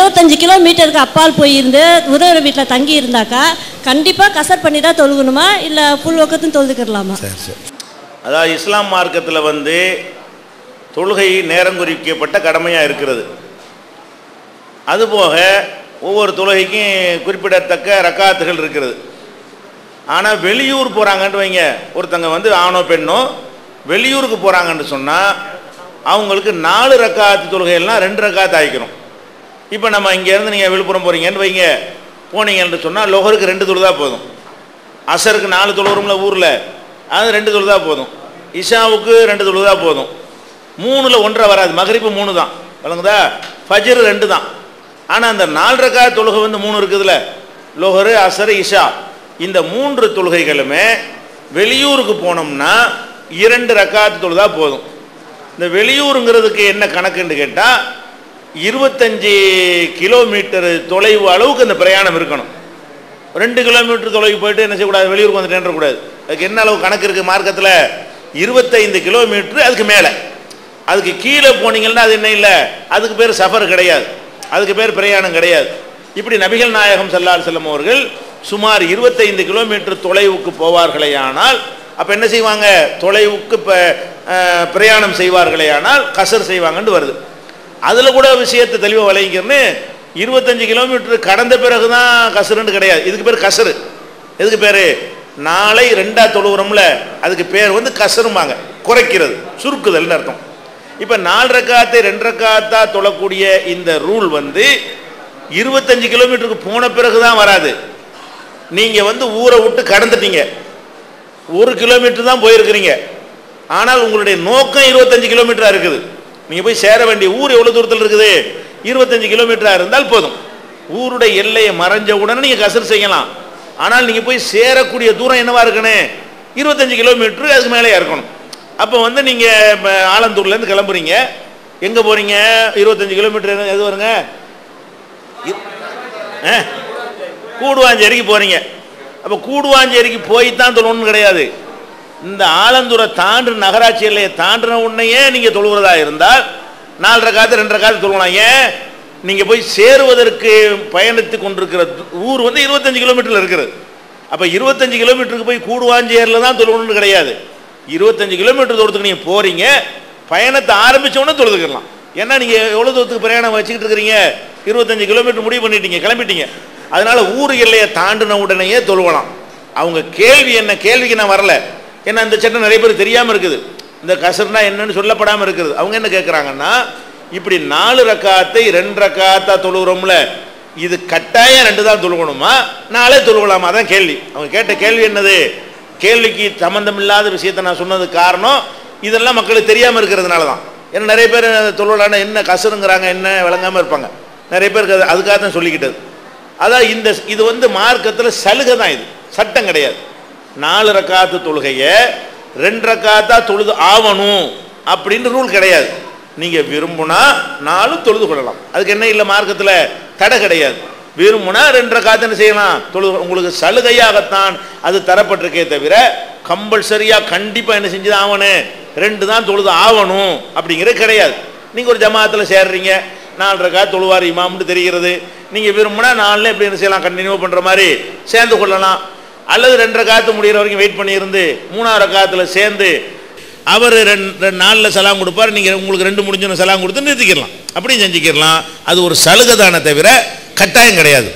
25 கிலோமீட்டருக்கு அப்பால் போயிருந்து உறவினர் வீட்டில் தங்கி இருந்தாக்கா கண்டிப்பாக கசர் பண்ணி தான் தொழுகணுமா இல்லை புல் வக்கத்தும் தொழுதுக்கிடலாமா? அதாவது இஸ்லாம் மார்க்கத்தில் வந்து தொழுகை நேரம் குறிக்கப்பட்ட கடமையாக இருக்கிறது. அதுபோக ஒவ்வொரு தொழுகைக்கும் குறிப்பிடத்தக்க ரக்காத்துகள் இருக்கிறது. ஆனால் வெளியூர் போகிறாங்கன்னு வைங்க, ஒருத்தங்க வந்து ஆணோ பெண்ணோ வெளியூருக்கு போகிறாங்கன்னு சொன்னால் அவங்களுக்கு 4 ரக்காத்து தொழுகையெல்லாம் 2 ரக்காத்து ஆகிக்கணும். இப்போ நம்ம இங்கேருந்து நீங்கள் விழுப்புரம் போகிறீங்கன்னு வைங்க, போனீங்கன்னு சொன்னால் லொஹருக்கு 2 தொழுதா போதும், அசருக்கு 4 தொழுகிறோம்ல ஊரில், அது 2 தொழுதா போதும், இஷாவுக்கு 2 தொழுதா போதும், 3ல் 1 வராது, மகரிப்பு 3 தான் வழங்குதா, ஃபஜ்ர் 2 தான். ஆனால் அந்த 4 ரக்காத் தொழுகை வந்து 3 இருக்குதுல்ல, லொஹரு அசரு இஷா, இந்த 3 தொழுகைகளுமே வெளியூருக்கு போனோம்னா 2 ரக்காத்து தொழுதா போதும். இந்த வெளியூருங்கிறதுக்கு என்ன கணக்குன்னு கேட்டால் 25 கிலோமீட்டர் தொலைவு அளவுக்கு அந்த பிரயாணம் இருக்கணும். 2 கிலோமீட்டர் தொலைவு போயிட்டு என்ன செய்யக்கூடாது, வெளியூருக்கு வந்து நின்றக்கூடாது. அதுக்கு என்ன அளவு கணக்கு இருக்குது மார்க்கத்தில்? 25 கிலோமீட்டர், அதுக்கு மேலே, அதுக்கு கீழே போனீங்கன்னா அது என்ன இல்லை, அதுக்கு பேர் சஃபர் கிடையாது, அதுக்கு பேர் பிரயாணம் கிடையாது. இப்படி நபிகள் நாயகம் ஸல்லல்லாஹு அலைஹி வஸல்லம் அவர்கள் சுமார் 25 கிலோமீட்டர் தொலைவுக்கு போவார்களே ஆனால் அப்போ என்ன செய்வாங்க, தொலைவுக்கு பிரயாணம் செய்வார்களே ஆனால் கசர் செய்வாங்கன்னு வருது. அதில் கூட விஷயத்தை தெளிவாக விளங்கிக்கிறேன்னு, 25 கிலோமீட்டர் கடந்த பிறகு தான் கசருன்னு கிடையாது, இதுக்கு பேர் கசரு. எதுக்கு பேர்? நாளை 2ஆ தொழுகிறோம்ல, அதுக்கு பேர் வந்து கசருமாங்க, குறைக்கிறது, சுருக்குதல்னு அர்த்தம். இப்போ 4 ரக்காத்தை 2 ரக்காத்தா தொழக்கூடிய இந்த ரூல் வந்து 25 கிலோமீட்டருக்கு போன பிறகு தான் வராது. நீங்கள் வந்து ஊரை விட்டு கடந்துட்டீங்க, 1 கிலோமீட்டர் தான் போயிருக்கிறீங்க, ஆனால் உங்களுடைய நோக்கம் 25 கிலோமீட்டராக இருக்குது. நீங்கள் போய் சேர வேண்டிய ஊர் எவ்வளோ தூரத்தில் இருக்குது? 25 கிலோமீட்டராக இருந்தால் போதும். ஊருடைய எல்லையை மறைஞ்ச உடனே நீங்கள் கசர் செய்யலாம். ஆனால் நீங்கள் போய் சேரக்கூடிய தூரம் என்னவா இருக்கணும்? 25 கிலோமீட்டர், அதுக்கு மேலேயா இருக்கணும். அப்போ வந்து நீங்கள் ஆலந்தூர்லேருந்து கிளம்புறீங்க, எங்கே போகிறீங்க? 25 கிலோமீட்டர் எது வருங்க? கூடுவாஞ்சேரிக்கு போகிறீங்க. அப்போ கூடுவாஞ்சேரிக்கு போய் தான் தொழணும்னு கிடையாது. இந்த ஆலந்தூரை தாண்டு நகராட்சி எல்லையை தாண்டின உடனேயே நீங்கள் தொழுகிறதா இருந்தால் 4 ரக்காத்து 2 ரக்காத்து தொழலாம். ஏன்? நீங்கள் போய் சேருவதற்கு பயணித்து கொண்டிருக்கிற ஊர் வந்து 25 கிலோமீட்டரில் இருக்கிறது. அப்போ 25 கிலோமீட்டருக்கு போய் கூடுவாஞ்சேரியில் தான் தொழணும்னு கிடையாது. 25 கிலோமீட்டர் தூரத்துக்கு நீங்கள் போகிறீங்க, பயணத்தை ஆரம்பித்தோடனே தொழுதுக்கலாம். ஏன்னா நீங்கள் எவ்வளோ தூரத்துக்கு பிரயாணம் வச்சுக்கிட்டு இருக்கிறீங்க? 25 கிலோமீட்டர் முடிவு பண்ணிட்டீங்க, கிளம்பிட்டீங்க. அதனால் ஊர் எல்லையை தாண்டின உடனேயே தொழுவலாம். அவங்க கேள்வி என்ன, கேள்விக்கு நான் வரல, ஏன்னா இந்த சட்டம் நிறைய பேர் தெரியாமல் இருக்குது, இந்த கசர்னா என்னன்னு சொல்லப்படாமல் இருக்குது. அவங்க என்ன கேட்குறாங்கன்னா, இப்படி 4 ரக்காத்தை 2 ரக்காத்தா தொழுகிறோம்ல, இது கட்டாயம் 2 தான் தொழுகணுமா, 4 தொழுகலாமா? தான் கேள்வி. அவங்க கேட்ட கேள்வி என்னது? கேள்விக்கு சம்மந்தம் இல்லாத விஷயத்தை நான் சொன்னதுக்கு காரணம் இதெல்லாம் மக்களுக்கு தெரியாமல் இருக்கிறதுனால தான். ஏன்னா நிறைய பேர் தொழுவலான என்ன கசருங்கிறாங்க என்ன விளங்காமல் இருப்பாங்க. நிறைய பேருக்கு அதுக்காக தான் சொல்லிக்கிட்டது. அதான் இது வந்து மார்க்கத்தில் சலுகை தான், இது சட்டம் கிடையாது. 4 ரக்காத்து தொழுகையை 2 ரக்காத்தா தொழுது ஆகணும் அப்படின்னு ரூல் கிடையாது. நீங்கள் விரும்புனா 4 தொழுது கொள்ளலாம், அதுக்கு என்ன இல்லை, மார்க்கத்தில் தடை கிடையாது. விரும்புனா 2 ரக்காத்து என்ன செய்யலாம், தொழுது. உங்களுக்கு சலுகையாகத்தான் அது தரப்பட்டிருக்கே தவிர கம்பல்சரியாக கண்டிப்பாக என்ன செஞ்சு ஆகணும், 2 தான் தொழுது ஆகணும் அப்படிங்கிறது கிடையாது. நீங்கள் ஒரு ஜமாத்தில் சேர்றீங்க, 4 ரக்காத்து தொழுவார் இமாம்னு தெரிகிறது, நீங்கள் விரும்புனா 4 எப்படி என்ன செய்யலாம், கண்டினியூ பண்ணுற மாதிரி சேர்ந்து கொள்ளலாம். அல்லது 2 ரக்காத்து முடிகிற வரைக்கும் வெயிட் பண்ணியிருந்து 3ஆவது ரக்காத்தில் சேர்ந்து அவர் 4 சலாம் கொடுப்பார், நீங்கள் உங்களுக்கு 2 முடிஞ்சோன்னு சலாம் கொடுத்து நிறுத்திக்கிடலாம், அப்படியும் செஞ்சுக்கிடலாம். அது ஒரு சலுகை தானே தவிர கட்டாயம் கிடையாது.